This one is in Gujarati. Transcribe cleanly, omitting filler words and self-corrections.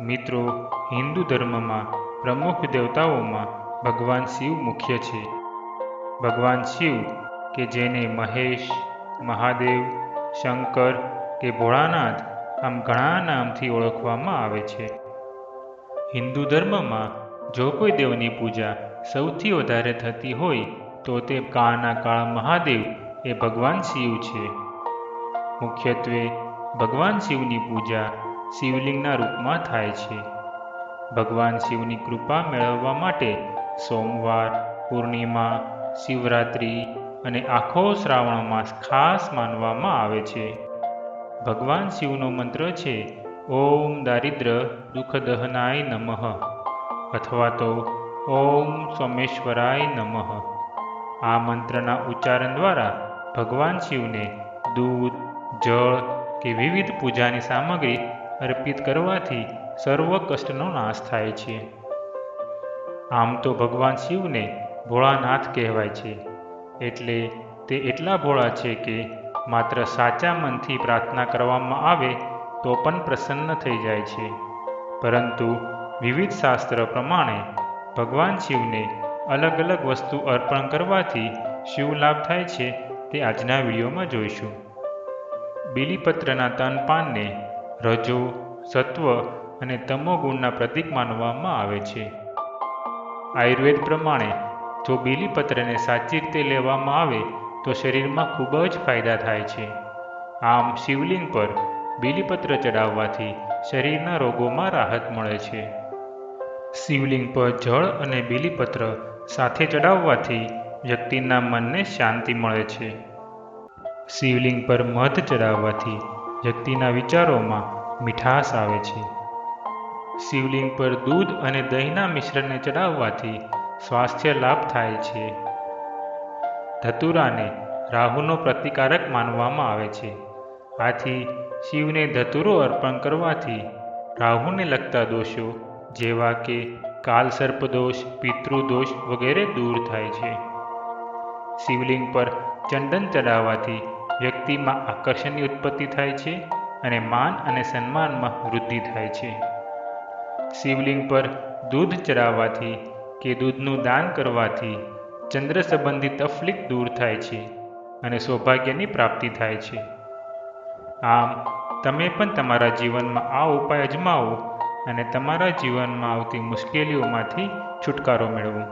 મિત્રો, હિન્દુ ધર્મમાં પ્રમુખ દેવતાઓમાં ભગવાન શિવ મુખ્ય છે. ભગવાન શિવ કે જેને મહેશ, મહાદેવ, શંકર કે ભોળાનાથ આમ ઘણા નામથી ઓળખવામાં આવે છે. હિન્દુ ધર્મમાં જો કોઈ દેવની પૂજા સૌથી વધારે થતી હોય તો તે કાળના કાળ મહાદેવ એ ભગવાન શિવ છે. મુખ્યત્વે ભગવાન શિવની પૂજા શિવલિંગના રૂપમાં થાય છે. ભગવાન શિવની કૃપા મેળવવા માટે સોમવાર, પૂર્ણિમા, શિવરાત્રિ અને આખો શ્રાવણ માસ ખાસ માનવામાં આવે છે. ભગવાન શિવનો મંત્ર છે ઓમ દારિદ્ર દુઃખદહનાય નમઃ અથવા તો ઓમ સોમેશ્વરાય નમઃ. આ મંત્રના ઉચ્ચારણ દ્વારા ભગવાન શિવને દૂધ, જળ કે વિવિધ પૂજાની સામગ્રી અર્પિત કરવાથી સર્વ કષ્ટનો નાશ થાય છે. આમ તો ભગવાન શિવને ભોળાનાથ કહેવાય છે, એટલે તે એટલા ભોળા છે કે માત્ર સાચા મનથી પ્રાર્થના કરવામાં આવે તો પણ પ્રસન્ન થઈ જાય છે. પરંતુ વિવિધ શાસ્ત્ર પ્રમાણે ભગવાન શિવને અલગ અલગ વસ્તુ અર્પણ કરવાથી શું લાભ થાય છે તે આજના વિડીયોમાં જોઈશું. બીલીપત્રના તન પાનને રજો, સત્વ અને તમો ગુણના પ્રતીક માનવામાં આવે છે. આયુર્વેદ પ્રમાણે જો બીલીપત્રને સાચી રીતે લેવામાં આવે તો શરીરમાં ખૂબ જ ફાયદા થાય છે. આમ શિવલિંગ પર બીલીપત્ર ચડાવવાથી શરીરના રોગોમાં રાહત મળે છે. શિવલિંગ પર જળ અને બીલીપત્ર સાથે ચડાવવાથી વ્યક્તિના મનને શાંતિ મળે છે. શિવલિંગ પર મધ ચડાવવાથી વ્યક્તિના વિચારોમાં મીઠાશ આવે છે. શિવલિંગ પર દૂધ અને દહીંના મિશ્રણને ચડાવવાથી સ્વાસ્થ્ય લાભ થાય છે. ધતુરાને રાહુનો પ્રતિકારક માનવામાં આવે છે. આથી શિવને ધતુરો અર્પણ કરવાથી રાહુને લગતા દોષો જેવા કે કાલસર્પદોષ, પિતૃદોષ વગેરે દૂર થાય છે. શિવલિંગ પર ચંદન ચડાવવાથી વ્યક્તિમાં આકર્ષણની ઉત્પત્તિ થાય છે અને માન અને સન્માનમાં વૃદ્ધિ થાય છે. શિવલિંગ પર દૂધ ચડાવવાથી કે દૂધનું દાન કરવાથી ચંદ્ર સંબંધી તકલીફ દૂર થાય છે અને સૌભાગ્યની પ્રાપ્તિ થાય છે. આમ તમે પણ તમારા જીવનમાં આ ઉપાય અજમાવો અને તમારા જીવનમાં આવતી મુશ્કેલીઓમાંથી છુટકારો મેળવો.